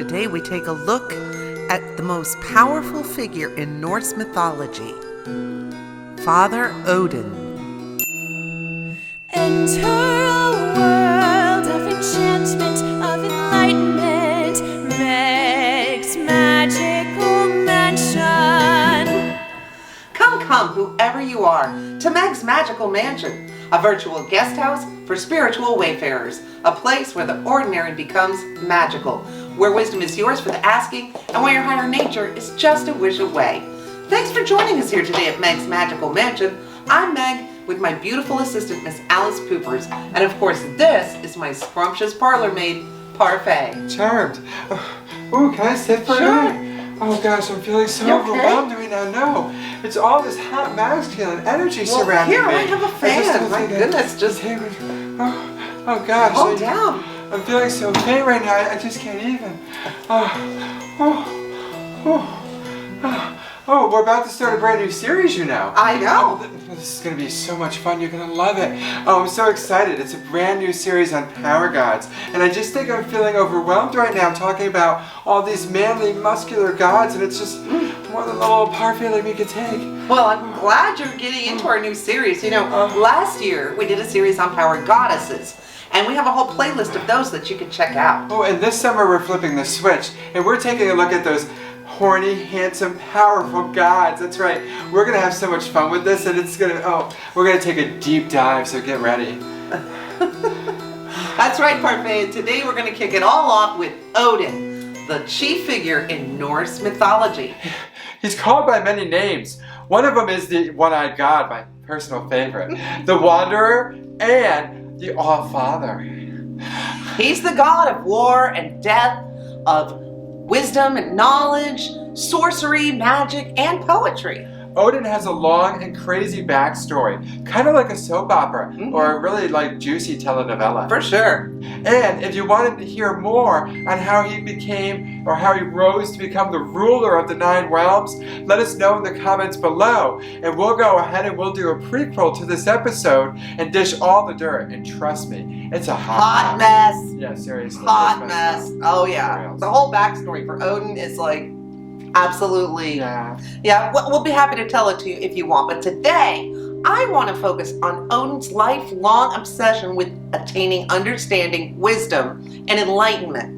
Today we take a look at the most powerful figure in Norse mythology, Father Odin. Enter a world of enchantment, of enlightenment, megsmagicalmansion. Come, whoever you are, to Meg's Magical Mansion, a virtual guest house for spiritual wayfarers, a place where the ordinary becomes magical, where wisdom is yours for the asking, and where your higher nature is just a wish away. Thanks for joining us here today at Meg's Magical Mansion. I'm Meg with my beautiful assistant, Miss Alice Poopers, and of course this is my scrumptious parlor maid, Parfait. Charmed. Oh, can I sit for a minute? Oh gosh, I'm feeling so overwhelmed right now. No, it's all this hot masculine energy surrounding me. Here, I have a fan. My goodness, just oh gosh. calm down. I'm feeling so faint right now. I just can't even. Oh, we're about to start a brand new series, you know. I know. This is going to be so much fun. You're going to love it. Oh, I'm so excited. It's a brand new series on power gods. And I just think I'm feeling overwhelmed right now talking about all these manly, muscular gods. And it's just more than a little parfait like me could take. Well, I'm glad you're getting into our new series. You know, last year we did a series on power goddesses. And we have a whole playlist of those that you can check out. Oh, and this summer we're flipping the switch. And we're taking a look at those horny, handsome, powerful gods. That's right. We're going to have so much fun with this, and it's going to, we're going to take a deep dive, so get ready. That's right, Parfait. Today we're going to kick it all off with Odin, the chief figure in Norse mythology. He's called by many names. One of them is the one-eyed god, my personal favorite, the Wanderer, and the All-Father. He's the god of war and death, of wisdom and knowledge, sorcery, magic, and poetry. Odin has a long and crazy backstory, kind of like a soap opera or a really juicy telenovela. For sure. And if you wanted to hear more on how he became or how he rose to become the ruler of the 9 realms, let us know in the comments below, and we'll go ahead and we'll do a prequel to this episode and dish all the dirt. And trust me, it's a hot mess. Yeah, seriously. Hot mess. Oh yeah. The whole backstory for Odin is absolutely. Yeah, we'll be happy to tell it to you if you want. But today, I want to focus on Odin's lifelong obsession with attaining understanding, wisdom, and enlightenment.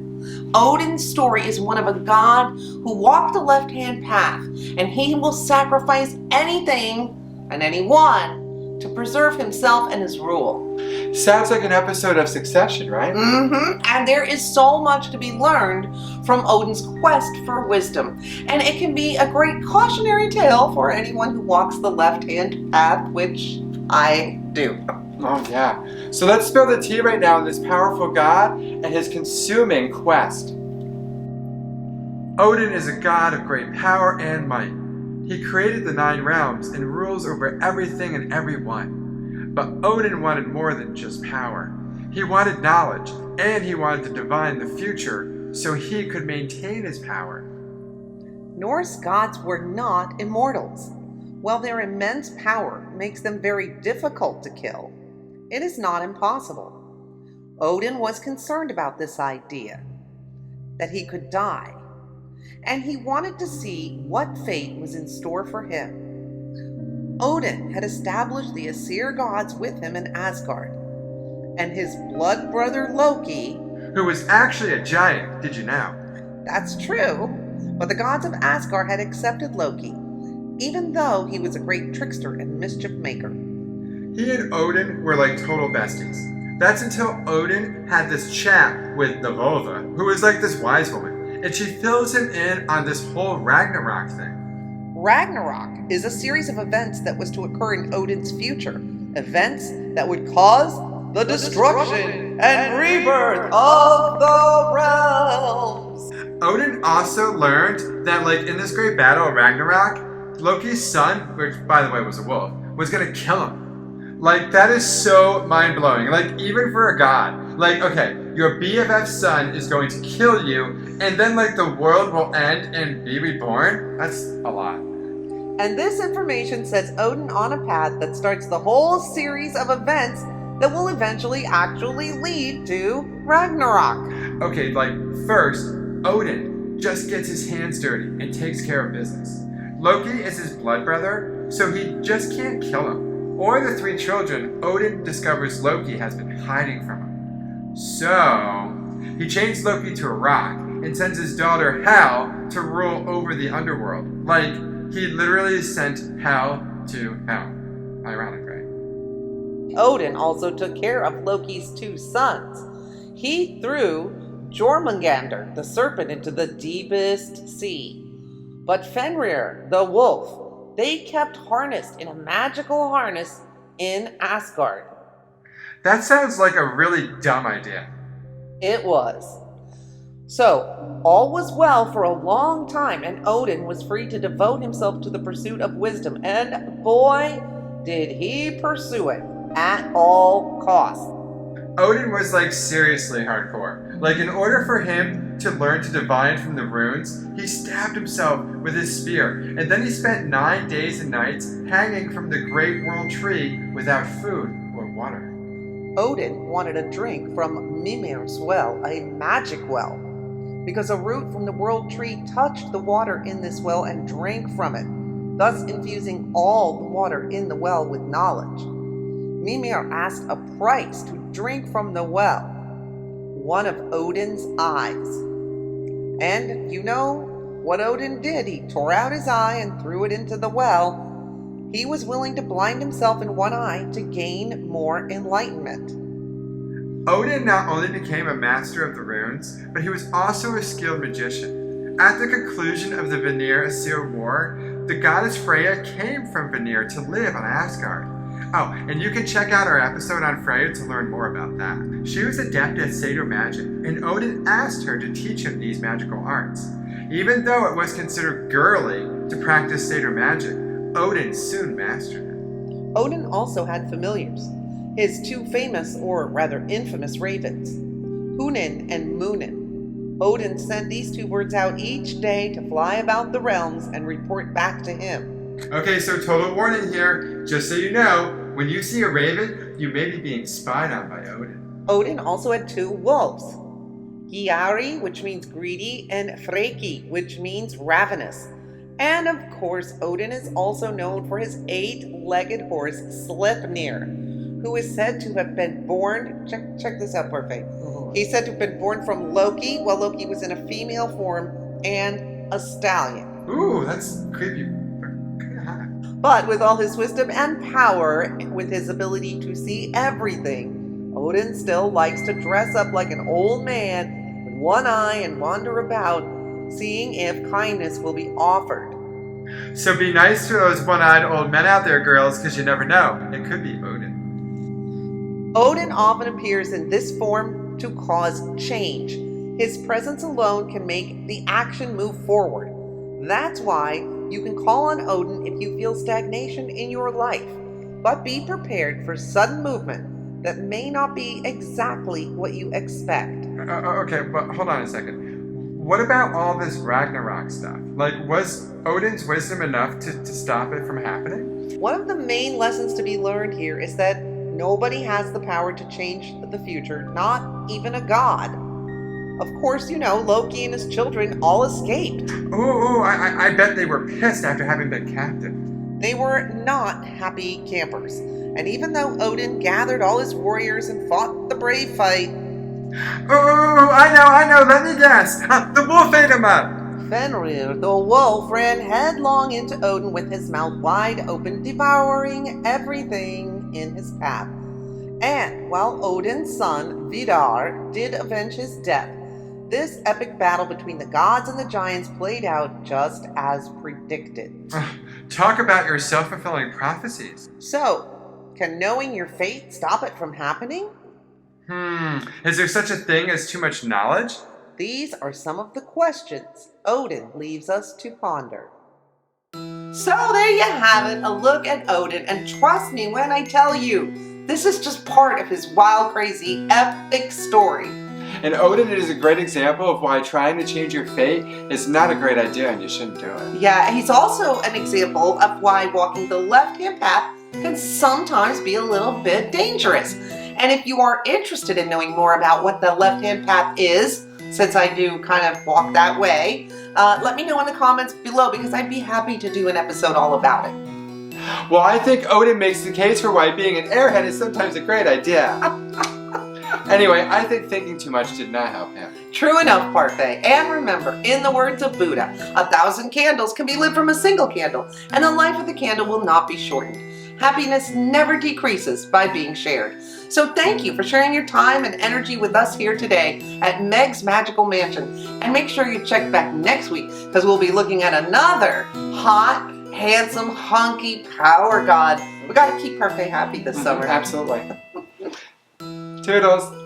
Odin's story is one of a god who walked the left-hand path, and he will sacrifice anything and anyone to preserve himself and his rule. Sounds like an episode of Succession, right? And there is so much to be learned from Odin's quest for wisdom. And it can be a great cautionary tale for anyone who walks the left-hand path, which I do. Oh yeah. So let's spill the tea right now on this powerful god and his consuming quest. Odin is a god of great power and might. He created the 9 realms and rules over everything and everyone. But Odin wanted more than just power. He wanted knowledge, and he wanted to divine the future so he could maintain his power. Norse gods were not immortals. While their immense power makes them very difficult to kill, it is not impossible. Odin was concerned about this idea, that he could die, and he wanted to see what fate was in store for him. Odin had established the Aesir gods with him in Asgard, and his blood brother Loki, who was actually a giant, did you know? That's true, but the gods of Asgard had accepted Loki, even though he was a great trickster and mischief maker. He and Odin were like total besties. That's until Odin had this chat with the Volva, who was like this wise woman. And she fills him in on this whole Ragnarok thing. Ragnarok is a series of events that was to occur in Odin's future. Events that would cause the destruction and rebirth of the realms. Odin also learned that in this great battle of Ragnarok, Loki's son, which by the way was a wolf, was going to kill him. That is so mind-blowing. Even for a god. Okay, your BFF's son is going to kill you, and then, the world will end and be reborn? That's a lot. And this information sets Odin on a path that starts the whole series of events that will eventually actually lead to Ragnarok. Okay, first, Odin just gets his hands dirty and takes care of business. Loki is his blood brother, so he just can't kill him. Or the three children Odin discovers Loki has been hiding from him. So, he chains Loki to a rock and sends his daughter Hel to rule over the underworld. Like, he literally sent Hel to hell. Ironic, right? Odin also took care of Loki's two sons. He threw Jormungandr, the serpent, into the deepest sea. But Fenrir, the wolf, they kept harnessed in a magical harness in Asgard. That sounds like a really dumb idea. It was. So, all was well for a long time, and Odin was free to devote himself to the pursuit of wisdom. And boy, did he pursue it at all costs. Odin was like seriously hardcore. Like, in order for him to learn to divine from the runes, he stabbed himself with his spear, and then he spent 9 days and nights hanging from the great world tree without food or water. Odin wanted a drink from Mimir's well, a magic well, because a root from the world tree touched the water in this well and drank from it, thus infusing all the water in the well with knowledge. Mimir asked a price to drink from the well, one of Odin's eyes. And you know what Odin did? He tore out his eye and threw it into the well. He was willing to blind himself in one eye to gain more enlightenment. Odin not only became a master of the runes, but he was also a skilled magician. At the conclusion of the Vanir-Aesir War, the goddess Freya came from Vanir to live on Asgard. Oh, and you can check out our episode on Freya to learn more about that. She was adept at satyr-magic, and Odin asked her to teach him these magical arts. Even though it was considered girly to practice satyr-magic, Odin soon mastered it. Odin also had familiars, his two famous, or rather infamous, ravens, Hunin and Munin. Odin sent these two birds out each day to fly about the realms and report back to him. Okay, so total warning here. Just so you know, when you see a raven, you may be being spied on by Odin. Odin also had two wolves, Giari, which means greedy, and Freki, which means ravenous. And of course, Odin is also known for his 8-legged horse, Sleipnir, who is said to have been born, check this out, perfect. He's said to have been born from Loki, while Loki was in a female form, and a stallion. Ooh, that's creepy. But with all his wisdom and power, with his ability to see everything, Odin still likes to dress up like an old man with one eye and wander about, seeing if kindness will be offered. So be nice to those one-eyed old men out there, girls, because you never know. It could be Odin. Odin often appears in this form to cause change. His presence alone can make the action move forward. That's why you can call on Odin if you feel stagnation in your life, but be prepared for sudden movement that may not be exactly what you expect. Okay, but hold on a second. What about all this Ragnarok stuff? Like, was Odin's wisdom enough to stop it from happening? One of the main lessons to be learned here is that nobody has the power to change the future, not even a god. Of course, you know, Loki and his children all escaped. I bet they were pissed after having been captive. They were not happy campers. And even though Odin gathered all his warriors and fought the brave fight... I know, let me guess. The wolf ate him up. Fenrir, the wolf, ran headlong into Odin with his mouth wide open, devouring everything in his path. And while Odin's son, Vidar, did avenge his death, this epic battle between the gods and the giants played out just as predicted. Talk about your self-fulfilling prophecies. So, can knowing your fate stop it from happening? Is there such a thing as too much knowledge? These are some of the questions Odin leaves us to ponder. So there you have it, a look at Odin, and trust me when I tell you, this is just part of his wild, crazy, epic story. And Odin is a great example of why trying to change your fate is not a great idea and you shouldn't do it. Yeah, he's also an example of why walking the left-hand path can sometimes be a little bit dangerous. And if you are interested in knowing more about what the left-hand path is, since I do kind of walk that way. Let me know in the comments below because I'd be happy to do an episode all about it. Well, I think Odin makes the case for why being an airhead is sometimes a great idea. Anyway, I think thinking too much did not help him. True enough, Parfait. And remember, in the words of Buddha, 1,000 candles can be lit from a single candle, and the life of the candle will not be shortened. Happiness never decreases by being shared. So thank you for sharing your time and energy with us here today at Meg's Magical Mansion. And make sure you check back next week because we'll be looking at another hot, handsome, hunky power god. We got to keep Parfait happy this summer. Absolutely. Toodles.